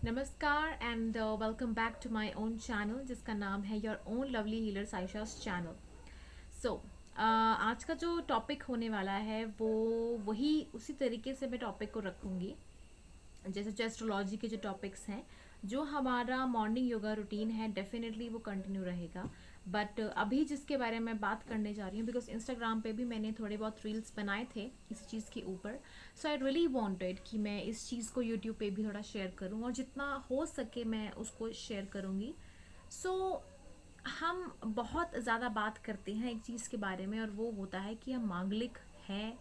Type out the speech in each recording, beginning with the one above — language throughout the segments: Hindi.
नमस्कार and welcome back to my own channel जिसका नाम है your own lovely healer Saisha's channel. So आज का जो टॉपिक होने वाला है वो वही उसी तरीके से मैं टॉपिक को रखूँगी जैसे जो एस्ट्रोलॉजी के जो टॉपिक्स हैं, जो हमारा मॉर्निंग योगा रूटीन है, डेफिनेटली वो कंटिन्यू रहेगा। बट अभी जिसके बारे में बात करने जा रही हूँ, बिकॉज इंस्टाग्राम पे भी मैंने थोड़े बहुत रील्स बनाए थे इस चीज़ के ऊपर। सो आई रियली वांटेड कि मैं इस चीज़ को यूट्यूब पे भी थोड़ा शेयर करूँ और जितना हो सके मैं उसको शेयर करूँगी। सो हम बहुत ज़्यादा बात करते हैं एक चीज़ के बारे में, और वो होता है कि हम मांगलिक हैं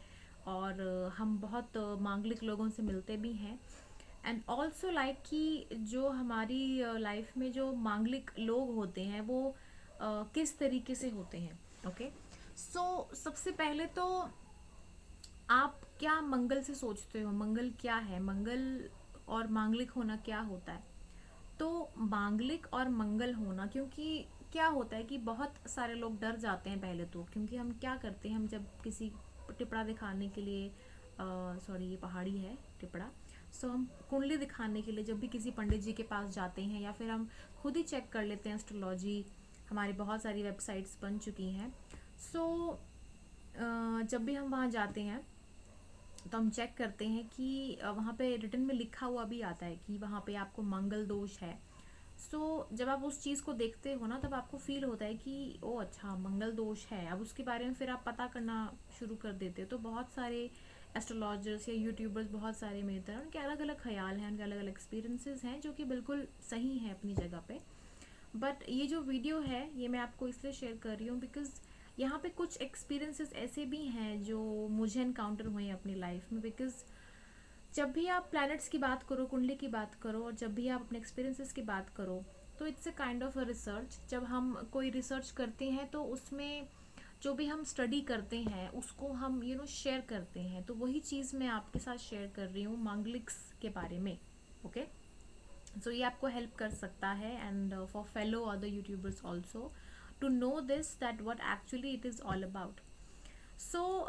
और हम बहुत मांगलिक लोगों से मिलते भी हैं। एंड ऑल्सो लाइक कि जो हमारी लाइफ में जो मांगलिक लोग होते हैं वो किस तरीके से होते हैं। ओके, सो सबसे पहले तो आप क्या मंगल से सोचते हो, मंगल क्या है, मंगल और मांगलिक होना क्या होता है। तो मांगलिक और मंगल होना, क्योंकि क्या होता है कि बहुत सारे लोग डर जाते हैं पहले तो, क्योंकि हम क्या करते हैं, हम जब किसी टिपड़ा दिखाने के लिए, सॉरी ये पहाड़ी है टिपड़ा, सो हम कुंडली दिखाने के लिए जब भी किसी पंडित जी के पास जाते हैं या फिर हम खुद ही चेक कर लेते हैं एस्ट्रोलॉजी, हमारी बहुत सारी वेबसाइट्स बन चुकी हैं। सो जब भी हम वहाँ जाते हैं तो हम चेक करते हैं कि वहाँ पे रिटन में लिखा हुआ भी आता है कि वहाँ पे आपको मंगल दोष है। जब आप उस चीज़ को देखते हो ना, तब आपको फील होता है कि ओ अच्छा मंगल दोष है। अब उसके बारे में फिर आप पता करना शुरू कर देते हो। तो बहुत सारे एस्ट्रोलॉजर्स या यूट्यूबर्स, बहुत सारे मेरी तरह, उनके अलग अलग ख्याल हैं, उनके अलग अलग एक्सपीरियंसेस हैं जो कि बिल्कुल सही है अपनी जगह पे। बट ये जो वीडियो है ये मैं आपको इसलिए शेयर कर रही हूँ बिकॉज यहाँ पे कुछ एक्सपीरियंसेस ऐसे भी हैं जो मुझे इनकाउंटर हुए हैं अपनी लाइफ में। बिकॉज जब भी आप प्लैनेट्स की बात करो, कुंडली की बात करो, और जब भी आप अपने एक्सपीरियंसेस की बात करो, तो it's a kind of a research. जब हम कोई रिसर्च करते हैं तो उसमें जो भी हम स्टडी करते हैं उसको हम शेयर करते हैं। तो वही चीज़ मैं आपके साथ शेयर कर रही हूँ मांगलिक्स के बारे में। ओके, सो ये आपको हेल्प कर सकता है and for fellow other YouTubers also to know this that what actually it is all about. So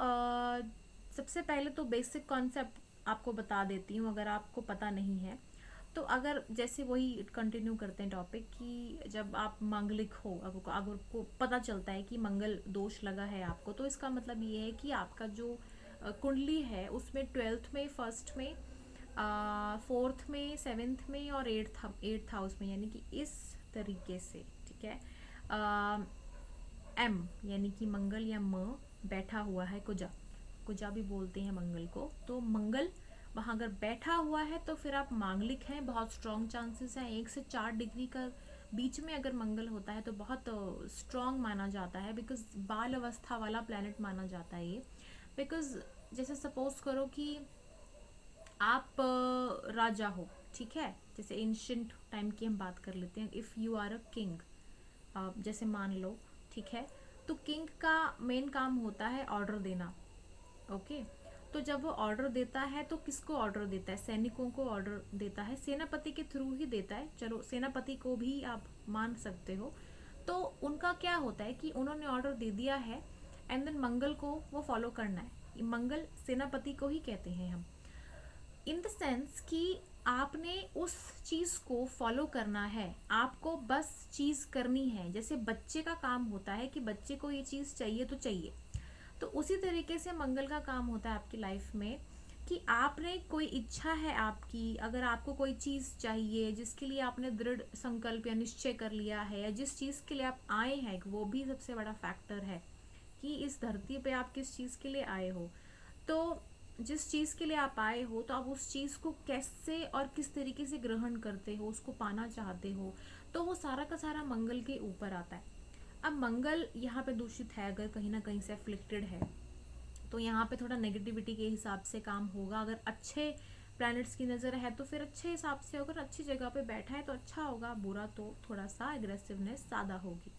सबसे पहले तो बेसिक कॉन्सेप्ट आपको बता देती हूँ अगर आपको पता नहीं है तो। अगर जैसे वही कंटिन्यू करते हैं टॉपिक कि जब आप मांगलिक हो, अगर आपको पता चलता है कि मंगल दोष लगा है आपको, तो इसका मतलब ये है कि आपका जो कुंडली है उसमें ट्वेल्थ में, फर्स्ट में, फोर्थ में, सेवेंथ में और एट्थ हाउस में, यानी कि इस तरीके से, ठीक है। एम यानी कि मंगल या म बैठा हुआ है, कुजा, कुजा भी बोलते हैं मंगल को। तो मंगल वहाँ अगर बैठा हुआ है तो फिर आप मांगलिक हैं, बहुत स्ट्रॉन्ग चांसेस हैं। 1 से 4 डिग्री का बीच में अगर मंगल होता है तो बहुत स्ट्रॉन्ग माना जाता है, बिकॉज बाल अवस्था वाला प्लेनेट माना जाता है ये। बिकॉज जैसे सपोज करो कि आप राजा हो, ठीक है, जैसे एंशियंट टाइम की हम बात कर लेते हैं। If you are a king, जैसे मान लो, ठीक है, तो किंग का मेन काम होता है ऑर्डर देना। ओके, तो जब वो ऑर्डर देता है तो किसको ऑर्डर देता है, सैनिकों को ऑर्डर देता है, सेनापति के थ्रू ही देता है। चलो सेनापति को भी आप मान सकते हो। तो उनका क्या होता है कि उन्होंने ऑर्डर दे दिया है एंड देन मंगल को वो फॉलो करना है। मंगल सेनापति को ही कहते हैं हम, इन द सेंस कि आपने उस चीज को फॉलो करना है, आपको बस चीज करनी है। जैसे बच्चे का काम होता है कि बच्चे को ये चीज चाहिए तो चाहिए, तो उसी तरीके से मंगल का काम होता है आपकी लाइफ में कि आपने कोई इच्छा है आपकी, अगर आपको कोई चीज चाहिए जिसके लिए आपने दृढ़ संकल्प या निश्चय कर लिया है, या जिस चीज के लिए आप आए हैं, वो भी सबसे बड़ा फैक्टर है कि इस धरती पे आप किस चीज के लिए आए हो। तो जिस चीज़ के लिए आप आए हो, तो आप उस चीज़ को कैसे और किस तरीके से ग्रहण करते हो, उसको पाना चाहते हो, तो वो सारा का सारा मंगल के ऊपर आता है। अब मंगल यहाँ पे दूषित है, अगर कहीं ना कहीं से अफ्लिक्टेड है, तो यहाँ पे थोड़ा नेगेटिविटी के हिसाब से काम होगा। अगर अच्छे प्लैनेट्स की नज़र है तो फिर अच्छे हिसाब से, अगर अच्छी जगह पे बैठा है तो अच्छा होगा, बुरा तो थोड़ा सा एग्रेसिवनेस ज़्यादा होगी।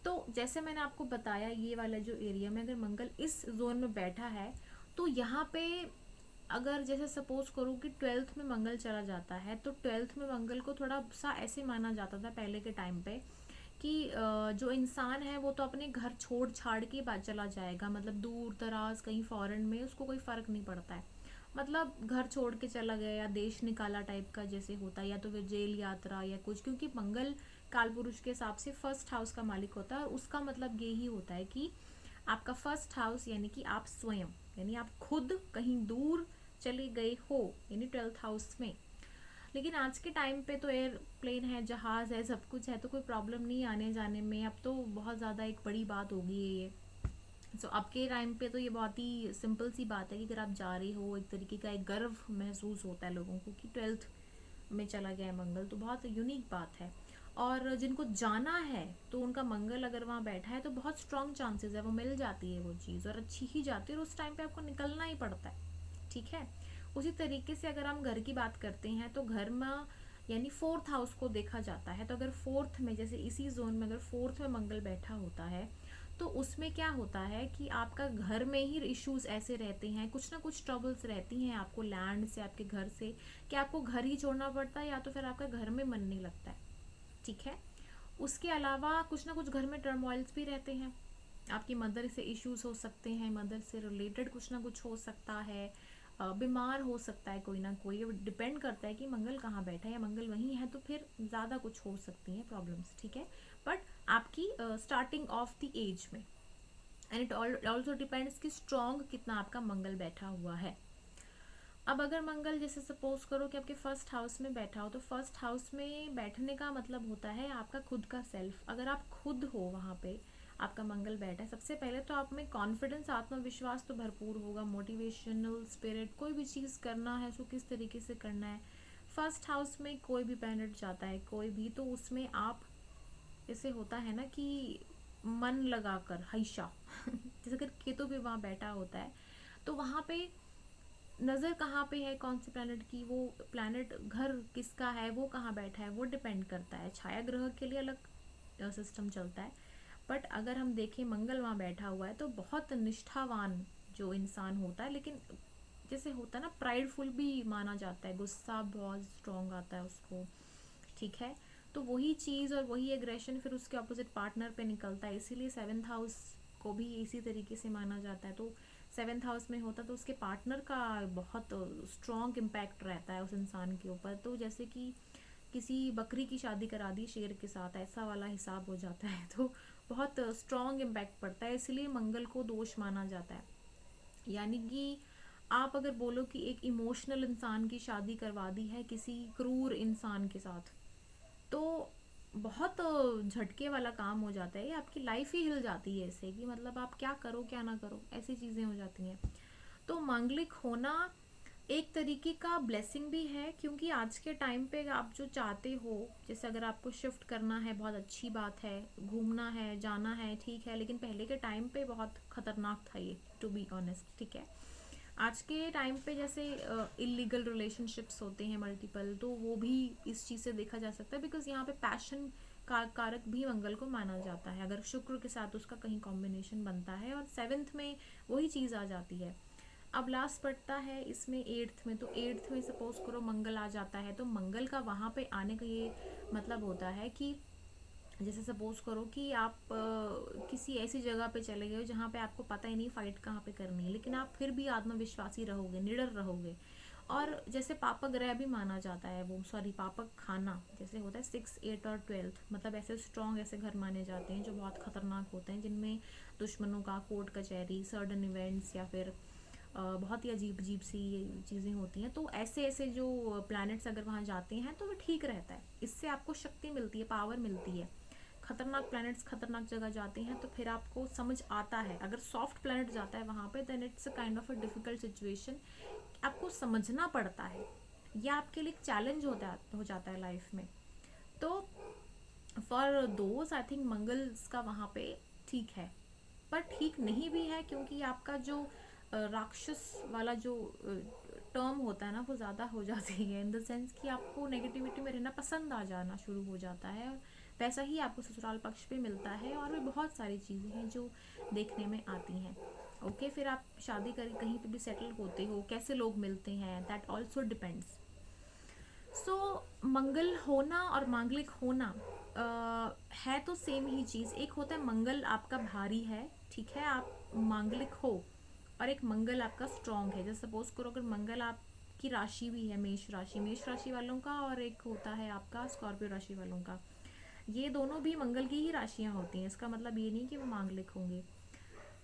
तो जैसे मैंने आपको बताया, ये वाला जो एरिया में अगर मंगल इस जोन में बैठा है, तो यहाँ पे अगर जैसे सपोज करूँ कि ट्वेल्थ में मंगल चला जाता है, तो ट्वेल्थ में मंगल को थोड़ा सा ऐसे माना जाता था पहले के टाइम पे कि जो इंसान है वो तो अपने घर छोड़ छाड़ के बाद चला जाएगा, मतलब दूर दराज कहीं फॉरेन में, उसको कोई फर्क नहीं पड़ता है। मतलब घर छोड़ के चला गया या देश निकाला टाइप का जैसे होता है, या तो फिर जेल यात्रा या कुछ, क्योंकि मंगल काल पुरुष के हिसाब से फर्स्ट हाउस का मालिक होता है, और उसका मतलब यही होता है कि आपका फर्स्ट हाउस यानी कि आप स्वयं, यानी आप खुद कहीं दूर चले गए हो, यानी 12th हाउस में। लेकिन आज के टाइम पे तो एयरप्लेन है, जहाज है, सब कुछ है, तो कोई प्रॉब्लम नहीं आने जाने में। अब तो बहुत ज़्यादा एक बड़ी बात होगी ये। सो अब के टाइम पे तो ये बहुत ही सिंपल सी बात है कि अगर आप जा रहे हो, एक तरीके का एक गर्व महसूस होता है लोगों को कि 12th में चला गया है मंगल, तो बहुत यूनिक बात है। और जिनको जाना है तो उनका मंगल अगर वहाँ बैठा है तो बहुत स्ट्रॉन्ग चांसेस है वो मिल जाती है वो चीज़, और अच्छी ही जाती है, और उस टाइम पे आपको निकलना ही पड़ता है। ठीक है। उसी तरीके से अगर हम घर की बात करते हैं तो घर में यानी 4th हाउस को देखा जाता है, तो अगर 4th में, जैसे इसी जोन में अगर 4th में मंगल बैठा होता है, तो उसमें क्या होता है कि आपका घर में ही इश्यूज ऐसे रहते हैं, कुछ ना कुछ ट्रबल्स रहती हैं आपको लैंड से, आपके घर से, कि आपको घर ही छोड़ना पड़ता है, या तो फिर आपका घर में मन नहीं लगता है। ठीक है। उसके अलावा कुछ ना कुछ घर में टर्मोइल्स भी रहते हैं, आपकी मदर से इश्यूज हो सकते हैं, मदर से रिलेटेड कुछ ना कुछ हो सकता है, बीमार हो सकता है कोई ना कोई, डिपेंड करता है कि मंगल कहाँ बैठा है, या मंगल वहीं है तो फिर ज़्यादा कुछ हो सकती हैं प्रॉब्लम्स। ठीक है। बट आपकी स्टार्टिंग ऑफ द एज में, एंड इट ऑल्सो डिपेंड्स कि स्ट्रॉन्ग कितना आपका मंगल बैठा हुआ है। अब अगर मंगल जैसे सपोज करो कि आपके फर्स्ट हाउस में बैठा हो, तो फर्स्ट हाउस में बैठने का मतलब होता है आपका खुद का सेल्फ। अगर आप खुद हो वहाँ पे, आपका मंगल बैठा है, सबसे पहले तो आप में कॉन्फिडेंस, आत्मविश्वास तो भरपूर होगा, मोटिवेशनल स्पिरिट, कोई भी चीज़ करना है तो किस तरीके से करना है। फर्स्ट हाउस में कोई भी प्लैनेट जाता है, कोई भी, तो उसमें आप, जैसे होता है ना कि मन लगाकर हमेशा जैसे अगर केतु भी वहाँ बैठा होता है, तो वहाँ पे नज़र कहाँ पे है कौन से प्लैनेट की, वो प्लैनेट घर किसका है, वो कहाँ बैठा है, वो डिपेंड करता है। छाया ग्रह के लिए अलग सिस्टम चलता है, बट अगर हम देखें मंगल वहाँ बैठा हुआ है तो बहुत निष्ठावान जो इंसान होता है, लेकिन जैसे होता है ना प्राइडफुल भी माना जाता है, गुस्सा बहुत स्ट्रॉन्ग आता है उसको। ठीक है। तो वही चीज़ और वही एग्रेशन फिर उसके ऑपोजिट पार्टनर पे निकलता है, इसीलिए 7th हाउस को भी इसी तरीके से माना जाता है। तो 7th हाउस में होता तो उसके पार्टनर का बहुत स्ट्रॉन्ग इम्पैक्ट रहता है उस इंसान के ऊपर। तो जैसे कि किसी बकरी की शादी करा दी शेर के साथ, ऐसा वाला हिसाब हो जाता है, तो बहुत स्ट्रॉन्ग इम्पैक्ट पड़ता है, इसलिए मंगल को दोष माना जाता है। यानी कि आप अगर बोलो कि एक इमोशनल इंसान की शादी करवा दी है किसी क्रूर इंसान के साथ, तो बहुत झटके वाला काम हो जाता है, आपकी लाइफ ही हिल जाती है इससे, कि मतलब आप क्या करो क्या ना करो, ऐसी चीज़ें हो जाती हैं। तो मांगलिक होना एक तरीके का ब्लेसिंग भी है, क्योंकि आज के टाइम पे आप जो चाहते हो, जैसे अगर आपको शिफ्ट करना है बहुत अच्छी बात है, घूमना है जाना है ठीक है, लेकिन पहले के टाइम पे बहुत खतरनाक था ये, टू बी ऑनेस्ट। ठीक है। आज के टाइम पे जैसे इलीगल रिलेशनशिप्स होते हैं मल्टीपल, तो वो भी इस चीज़ से देखा जा सकता है, बिकॉज यहाँ पे पैशन का कारक भी मंगल को माना जाता है, अगर शुक्र के साथ उसका कहीं कॉम्बिनेशन बनता है, और 7th में वही चीज़ आ जाती है। अब लास्ट पड़ता है इसमें 8th में, तो 8th में सपोज करो मंगल आ जाता है, तो मंगल का वहाँ पे आने का ये मतलब होता है कि जैसे सपोज करो कि आप किसी ऐसी जगह पे चले गए हो जहाँ पे आपको पता ही नहीं फाइट कहाँ पे करनी है, लेकिन आप फिर भी आत्मविश्वासी रहोगे, निडर रहोगे। और जैसे पापक ग्रह भी माना जाता है, वो सॉरी पापक खाना जैसे होता है 6, 8 और 12th, मतलब ऐसे स्ट्रॉन्ग ऐसे घर माने जाते हैं जो बहुत खतरनाक होते हैं, जिनमें दुश्मनों का कोर्ट कचहरी, सडन इवेंट्स, या फिर बहुत ही अजीब अजीब सी चीज़ें होती हैं। तो ऐसे ऐसे जो प्लैनेट्स अगर वहाँ जाते हैं तो वो ठीक रहता है, इससे आपको शक्ति मिलती है, पावर मिलती है। खतरनाक प्लैनेट्स खतरनाक जगह जाते हैं तो फिर आपको समझ आता है, अगर सॉफ्ट प्लैनेट जाता है वहाँ पे, then it's a kind of a difficult situation, आपको समझना पड़ता है, या आपके लिए एक चैलेंज हो जाता है लाइफ में। तो for those I think Mangal's का वहाँ पे ठीक है, पर ठीक नहीं भी है, क्योंकि आपका जो राक्षस वाला जो टर्म होता है ना, वो ज़्यादा हो जाती है, इन द सेंस कि आपको नेगेटिविटी में रहना पसंद आ जाना शुरू हो जाता है, और वैसा ही आपको ससुराल पक्ष पे मिलता है, और भी बहुत सारी चीज़ें हैं जो देखने में आती हैं। ओके, फिर आप शादी कर कहीं पे भी सेटल होते हो, कैसे लोग मिलते हैं, दैट ऑल्सो डिपेंड्स। सो मंगल होना और मांगलिक होना है तो सेम ही चीज़। एक होता है मंगल आपका भारी है, ठीक है, आप मांगलिक हो, और एक मंगल आपका स्ट्रांग है। जैसे सपोज करो अगर मंगल आपकी राशि भी है मेष राशि वालों का, और एक होता है आपका स्कॉर्पियो राशि वालों का, ये दोनों भी मंगल की ही राशियां होती हैं। इसका मतलब ये नहीं कि वो मांगलिक होंगे।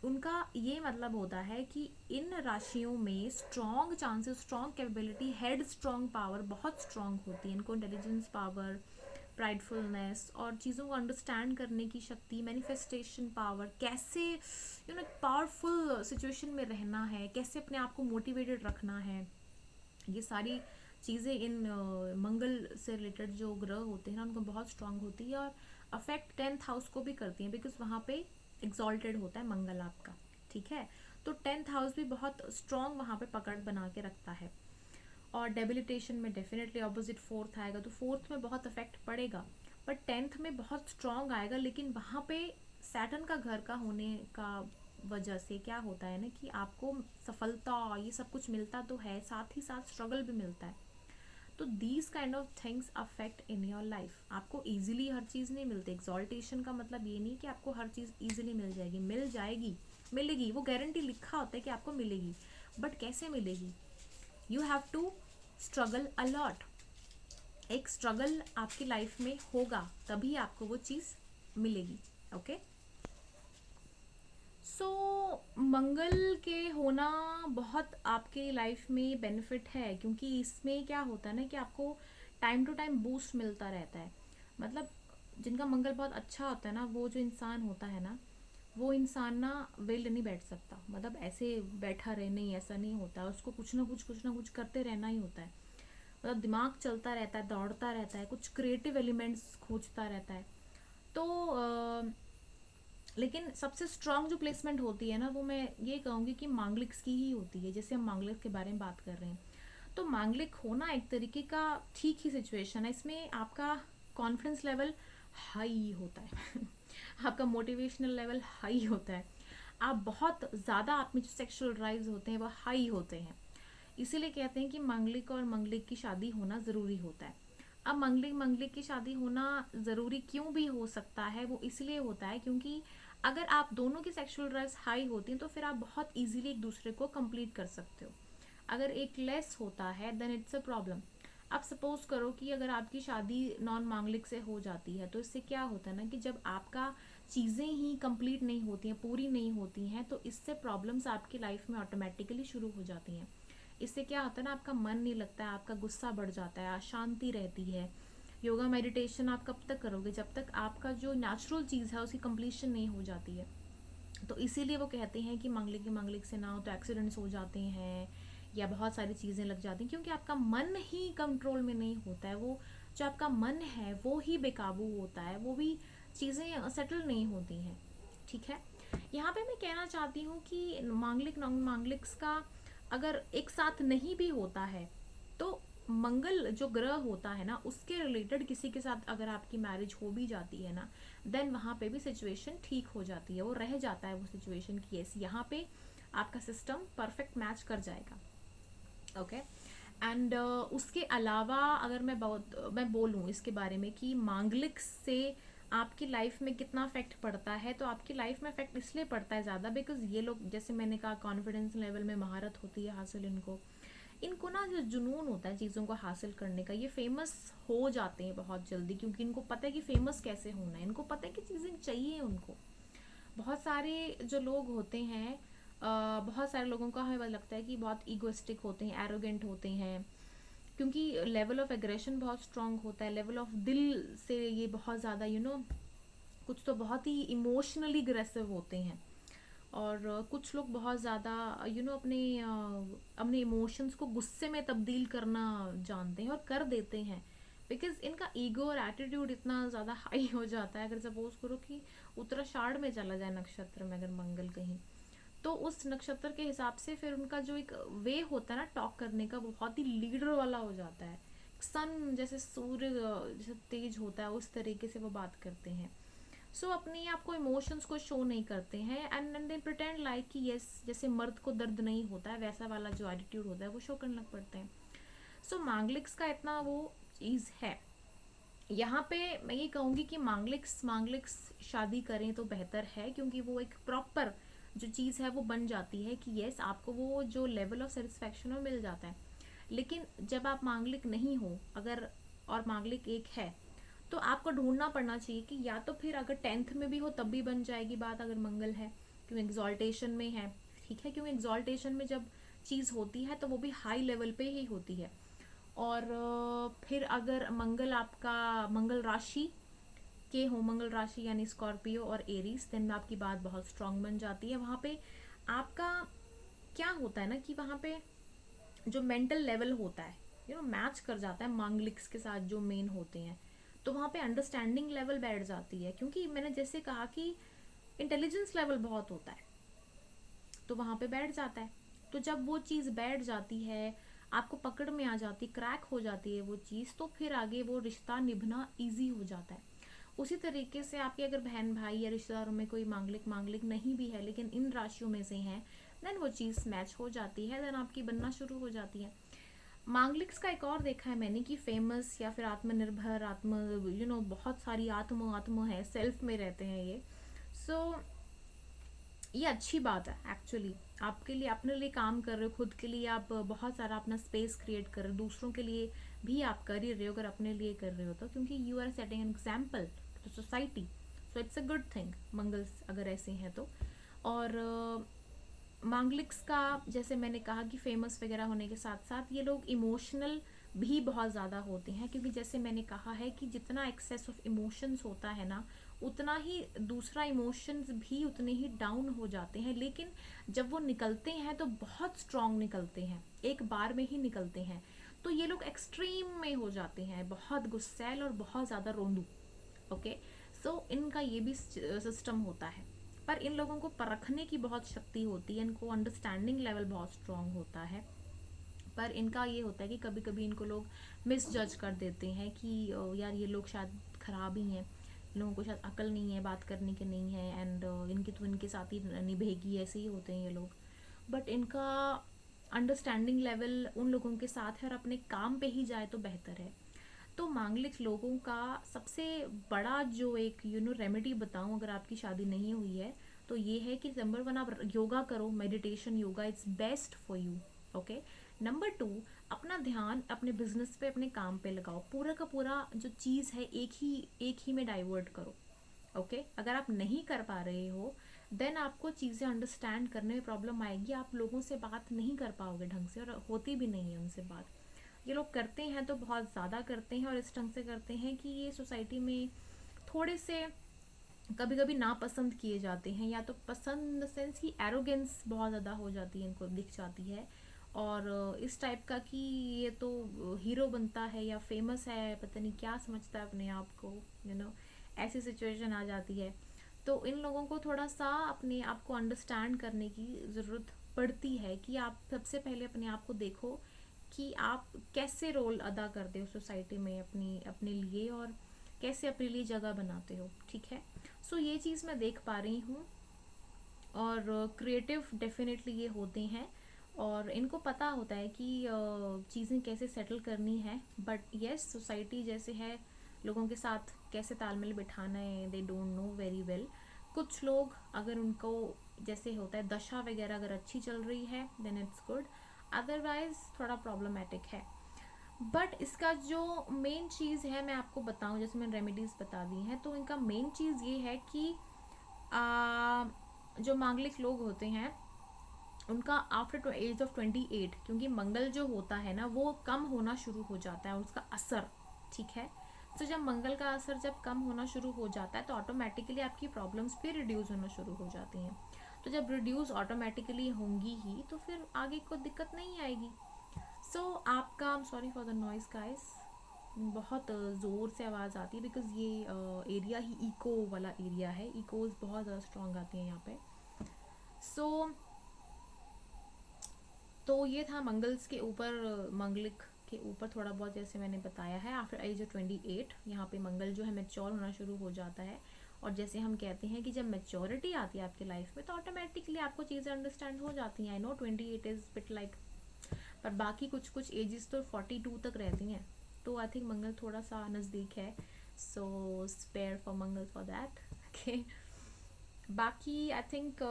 उनका ये मतलब होता है कि इन राशियों में strong chances, strong capability, head strong power बहुत स्ट्रॉन्ग होती है। इनको इंटेलिजेंस पावर, प्राइडफुलनेस और चीज़ों को अंडरस्टैंड करने की शक्ति, मैनिफेस्टेशन पावर, कैसे पावरफुल सिचुएशन में रहना है, कैसे अपने आप को मोटिवेटेड रखना है, ये सारी चीज़ें इन मंगल से रिलेटेड जो ग्रह होते हैं ना उनको बहुत स्ट्रांग होती है, और अफेक्ट 10th हाउस को भी करती हैं, बिकॉज वहाँ पे एग्जॉल्टेड होता है मंगल आपका। ठीक है, तो 10th हाउस भी बहुत स्ट्रांग वहाँ पे पकड़ बना के रखता है। और डेबिलिटेशन में डेफिनेटली ऑपोजिट फोर्थ आएगा, तो फोर्थ में बहुत अफेक्ट पड़ेगा, बट 10th में बहुत स्ट्रांग आएगा। लेकिन वहाँ पे सैटर्न का घर का होने का वजह से क्या होता है ना कि आपको सफलता ये सब कुछ मिलता तो है, साथ ही साथ स्ट्रगल भी मिलता है। तो these kind of things affect in your life. आपको इजीली हर चीज़ नहीं मिलती। एक्सॉल्टेशन का मतलब ये नहीं कि आपको हर चीज़ इजीली मिल जाएगी, मिल जाएगी, मिलेगी, वो गारंटी लिखा होता है कि आपको मिलेगी, बट कैसे मिलेगी? You have to struggle a lot. एक स्ट्रगल आपकी लाइफ में होगा तभी आपको वो चीज़ मिलेगी। ओके, सो मंगल के होना बहुत आपके लाइफ में बेनिफिट है, क्योंकि इसमें क्या होता है ना कि आपको टाइम टू टाइम बूस्ट मिलता रहता है। मतलब जिनका मंगल बहुत अच्छा होता है ना, वो जो इंसान होता है ना, वो इंसान ना वेल नहीं बैठ सकता। मतलब ऐसे बैठा रहे नहीं, ऐसा नहीं होता है। उसको कुछ ना कुछ करते रहना ही होता है। मतलब दिमाग चलता रहता है, दौड़ता रहता है, कुछ क्रिएटिव एलिमेंट्स खोजता रहता है। तो लेकिन सबसे स्ट्रांग जो प्लेसमेंट होती है ना, वो मैं ये कहूँगी कि मांगलिक्स की ही होती है। जैसे हम मांगलिक के बारे में बात कर रहे हैं, तो मांगलिक होना एक तरीके का ठीक ही सिचुएशन है। इसमें आपका कॉन्फिडेंस लेवल हाई होता है आपका मोटिवेशनल लेवल हाई होता है, आप बहुत ज़्यादा, आप में जो सेक्सुअल ड्राइव्स होते हैं वो हाई होते हैं। इसीलिए कहते हैं कि मांगलिक और मंगलिक की शादी होना ज़रूरी होता है। अब मंगलिक मंगलिक की शादी होना ज़रूरी क्यों भी हो सकता है, वो इसलिए होता है क्योंकि अगर आप दोनों की सेक्सुअल ड्राइव्स हाई होती हैं तो फिर आप बहुत इजीली एक दूसरे को कंप्लीट कर सकते हो। अगर एक लेस होता है देन इट्स अ प्रॉब्लम। अब सपोज करो कि अगर आपकी शादी नॉन मांगलिक से हो जाती है, तो इससे क्या होता है ना कि जब आपका चीज़ें ही कंप्लीट नहीं होती हैं, पूरी नहीं होती हैं, तो इससे प्रॉब्लम्स आपकी लाइफ में ऑटोमेटिकली शुरू हो जाती हैं। इससे क्या होता है ना, आपका मन नहीं लगता है, आपका गुस्सा बढ़ जाता है, अशांति रहती है। योगा मेडिटेशन आप कब तक करोगे जब तक आपका जो नेचुरल चीज़ है उसकी कंप्लीशन नहीं हो जाती है। तो इसीलिए वो कहते हैं कि मांगलिक से ना हो तो एक्सीडेंट्स हो जाते हैं या बहुत सारी चीज़ें लग जाती हैं, क्योंकि आपका मन ही कंट्रोल में नहीं होता है। वो जो आपका मन है वो ही बेकाबू होता है, वो भी चीज़ें सेटल नहीं होती हैं। ठीक है, यहाँ पे मैं कहना चाहती हूँ कि मांगलिक नॉन मांगलिक्स का अगर एक साथ नहीं भी होता है, तो मंगल जो ग्रह होता है ना उसके रिलेटेड किसी के साथ अगर आपकी मैरिज हो भी जाती है ना, देन वहाँ पे भी सिचुएशन ठीक हो जाती है, वो रह जाता है वो सिचुएशन की ऐसी। यहाँ पे आपका सिस्टम परफेक्ट मैच कर जाएगा। ओके, एंड उसके अलावा अगर मैं बोलूँ इसके बारे में कि मांगलिक से आपकी लाइफ में कितना इफेक्ट पड़ता है, तो आपकी लाइफ में इफेक्ट इसलिए पड़ता है ज़्यादा बिकॉज ये लोग, जैसे मैंने कहा, कॉन्फिडेंस लेवल में महारत होती है हासिल इनको। इनको ना जो जुनून होता है चीज़ों को हासिल करने का, ये फेमस हो जाते हैं बहुत जल्दी, क्योंकि इनको पता है कि फेमस कैसे होना है, इनको पता है कि चीज़ें चाहिए उनको। बहुत सारे जो लोग होते हैं, बहुत सारे लोगों का हमें लगता है कि बहुत ईगोइस्टिक होते हैं, एरोगेंट होते हैं, क्योंकि लेवल ऑफ एग्रेशन बहुत स्ट्रांग होता है, लेवल ऑफ दिल से ये बहुत ज़्यादा कुछ तो बहुत ही इमोशनली अग्रेसिव होते हैं। और कुछ लोग बहुत ज़्यादा अपने इमोशंस को गुस्से में तब्दील करना जानते हैं और कर देते हैं, बिकॉज इनका ईगो और एटीट्यूड इतना ज़्यादा हाई हो जाता है। अगर सपोज करो कि उत्तराषाढ़ में चला जाए नक्षत्र में अगर मंगल कहीं, तो उस नक्षत्र के हिसाब से फिर उनका जो एक वे होता है ना टॉक करने का, वो बहुत ही लीडर वाला हो जाता है। सन जैसे सूर्य जैसे तेज होता है उस तरीके से वो बात करते हैं। सो अपने आप को इमोशंस को शो नहीं करते हैं, एंड दे प्रिटेंड लाइक कि यस, जैसे मर्द को दर्द नहीं होता है वैसा वाला जो एटीट्यूड होता है वो शो करने लग पड़ते हैं। सो मांगलिक्स का इतना वो चीज़ है। यहाँ पे मैं ये कहूँगी कि मांगलिक्स मांगलिक्स शादी करें तो बेहतर है, क्योंकि वो एक प्रॉपर जो चीज़ है वो बन जाती है कि यस आपको वो जो लेवल ऑफ सेटिस्फेक्शन वो मिल जाता है। लेकिन जब आप मांगलिक नहीं हो अगर, और मांगलिक एक है, तो आपको ढूंढना पड़ना चाहिए कि या तो फिर अगर 10th में भी हो तब भी बन जाएगी बात अगर मंगल है, क्योंकि एग्जॉल्टेशन में है। ठीक है, क्योंकि एग्जॉल्टेशन में जब चीज़ होती है तो वो भी हाई लेवल पे ही होती है। और फिर अगर मंगल आपका मंगल राशि के हो, मंगल राशि यानी स्कॉर्पियो और एरीज, देन आपकी बात बहुत स्ट्रांग बन जाती है। वहाँ पे आपका क्या होता है ना कि वहाँ पे जो मेंटल लेवल होता है मैच कर जाता है मांगलिक्स के साथ जो मेन होते हैं। तो वहाँ पे अंडरस्टैंडिंग लेवल बैठ जाती है, क्योंकि मैंने जैसे कहा कि इंटेलिजेंस लेवल बहुत होता है, तो वहाँ पे बैठ जाता है। तो जब वो चीज़ बैठ जाती है, आपको पकड़ में आ जाती, क्रैक हो जाती है वो चीज़, तो फिर आगे वो रिश्ता निभना ईजी हो जाता है। उसी तरीके से आपके अगर बहन भाई या रिश्तेदारों में कोई मांगलिक मांगलिक नहीं भी है लेकिन इन राशियों में से हैं, देन वो चीज़ मैच हो जाती है, देन आपकी बनना शुरू हो जाती है। मांगलिक्स का एक और देखा है मैंने कि फेमस या फिर आत्मनिर्भर, आत्म बहुत सारी आत्म आत्म है, सेल्फ में रहते हैं ये। सो ये अच्छी बात है एक्चुअली। आपके लिए, अपने लिए काम कर रहे हो, खुद के लिए आप बहुत सारा अपना स्पेस क्रिएट कर रहे हो, दूसरों के लिए भी आप कर ही रहे हो अगर अपने लिए कर रहे हो तो, क्योंकि you are setting an example to society. So it's a good thing मंगल्स अगर ऐसे हैं तो। और मांगलिक्स का जैसे मैंने कहा कि फेमस वगैरह होने के साथ साथ ये लोग इमोशनल भी बहुत ज़्यादा होते हैं, क्योंकि जैसे मैंने कहा है कि जितना एक्सेस ऑफ इमोशंस होता है ना, उतना ही दूसरा इमोशंस भी उतने ही डाउन हो जाते हैं। लेकिन जब वो निकलते हैं तो बहुत स्ट्रांग निकलते हैं, एक बार में ही निकलते हैं। तो ये लोग एक्सट्रीम में हो जाते हैं, बहुत गुस्सैल और बहुत ज़्यादा रोंदू। ओके, सो इनका ये भी सिस्टम होता है। पर इन लोगों को परखने की बहुत शक्ति होती है, इनको अंडरस्टैंडिंग लेवल बहुत स्ट्रांग होता है। पर इनका ये होता है कि कभी कभी इनको लोग मिस जज कर देते हैं कि यार ये लोग शायद खराब ही हैं, इन लोगों को शायद अकल नहीं है, बात करने की नहीं है, एंड इनकी तो इनके साथ ही निभेगी, ऐसे ही होते हैं ये लोग। बट इनका अंडरस्टैंडिंग लेवल उन लोगों के साथ है और अपने काम पे ही जाए तो बेहतर है। तो मांगलिक लोगों का सबसे बड़ा जो एक रेमेडी बताऊं अगर आपकी शादी नहीं हुई है, तो ये है कि नंबर 1 आप योगा करो, meditation, yoga it's best for you. Okay, number 2 अपना ध्यान अपने बिजनेस पे, अपने काम पे लगाओ, पूरा का पूरा जो चीज़ है एक ही में डाइवर्ट करो। ओके, अगर आप नहीं कर पा रहे हो देन आपको चीज़ें अंडरस्टैंड करने में प्रॉब्लम आएगी, आप लोगों से बात नहीं कर पाओगे ढंग से, और होती भी नहीं है उनसे बात। ये लोग करते हैं तो बहुत ज़्यादा करते हैं और इस ढंग से करते हैं कि ये सोसाइटी में थोड़े से कभी कभी नापसंद किए जाते हैं, या तो पसंद सेंस की एरोगेंस बहुत ज़्यादा हो जाती है, इनको दिख जाती है। और इस टाइप का कि ये तो हीरो बनता है या फेमस है, पता नहीं क्या समझता है अपने आप को, ऐसी सिचुएशन आ जाती है। तो इन लोगों को थोड़ा सा अपने आप को अंडरस्टैंड करने की ज़रूरत पड़ती है कि आप सबसे पहले अपने आप को देखो कि आप कैसे रोल अदा करते हो सोसाइटी में अपने लिए, और कैसे अपने लिए जगह बनाते हो। ठीक है, सो ये चीज़ मैं देख पा रही हूँ। और क्रिएटिव डेफिनेटली ये होते हैं और इनको पता होता है कि चीज़ें कैसे सेटल करनी है। बट येस, सोसाइटी जैसे है, लोगों के साथ कैसे तालमेल बिठाना है, they don't know very well. कुछ लोग अगर उनको जैसे होता है दशा वगैरह अगर अच्छी चल रही है देन इट्स गुड, अदरवाइज थोड़ा प्रॉब्लमेटिक है। बट इसका जो मेन चीज़ है मैं आपको बताऊं, जैसे मैंने रेमेडीज बता दी हैं, तो इनका मेन चीज़ ये है कि आ, जो मांगलिक लोग होते हैं उनका आफ्टर एज ऑफ 28, क्योंकि मंगल जो होता है ना वो कम होना शुरू हो जाता है उसका असर। ठीक है, तो जब मंगल का असर जब कम होना शुरू हो जाता है तो ऑटोमेटिकली आपकी प्रॉब्लम्स भी रिड्यूस होना शुरू हो जाती हैं। तो जब रिड्यूस ऑटोमेटिकली होंगी ही तो फिर आगे कोई दिक्कत नहीं आएगी। सो आपका, sorry for the noise guys, बहुत ज़ोर से आवाज़ आती है बिकॉज ये एरिया ही इको वाला एरिया है, इकोज बहुत ज़्यादा स्ट्रॉन्ग आती हैं यहाँ पे। सो तो ये था मंगल्स के ऊपर, मंगलिक के ऊपर थोड़ा बहुत जैसे मैंने बताया है। आफ्टर एज 28 यहाँ पे मंगल जो है मैच्योर होना शुरू हो जाता है। और जैसे हम कहते हैं कि जब मैच्योरिटी आती है आपके लाइफ में तो ऑटोमेटिकली आपको चीज़ें अंडरस्टैंड हो जाती हैं। I know 28 is bit like, पर बाकी कुछ कुछ एजेस तो 42 तक रहती हैं, तो आई थिंक मंगल थोड़ा सा नज़दीक है। So spare for Mangal for that. Okay, बाकी आई थिंक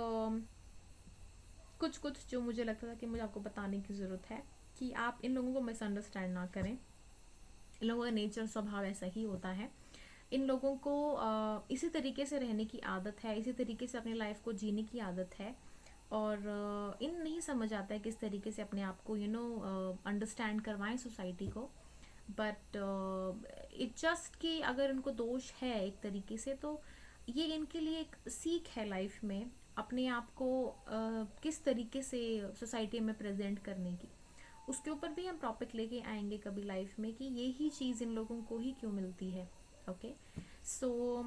कुछ कुछ जो मुझे लगता था कि मुझे आपको बताने की ज़रूरत है कि आप इन लोगों को मिसअंडरस्टैंड ना करें। इन लोगों का नेचर स्वभाव ऐसा ही होता है। इन लोगों को इसी तरीके से रहने की आदत है, इसी तरीके से अपनी लाइफ को जीने की आदत है। और इन नहीं समझ आता है किस तरीके से अपने आप को अंडरस्टैंड करवाएं सोसाइटी को। बट इट जस्ट कि अगर इनको दोष है एक तरीके से, तो ये इनके लिए एक सीख है लाइफ में अपने आप को किस तरीके से सोसाइटी में प्रेजेंट करने की। उसके ऊपर भी हम टॉपिक लेके आएंगे कभी लाइफ में कि यही चीज़ इन लोगों को ही क्यों मिलती है। Okay, so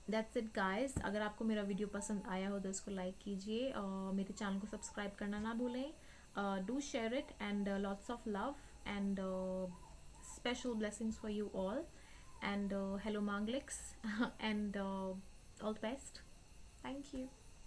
that's it guys. अगर आपको मेरा वीडियो पसंद आया हो तो इसको लाइक कीजिए और मेरे चैनल को सब्सक्राइब करना ना भूलें। Do share it and lots of love and special blessings for you all, and hello Manglix and all the best. Thank you.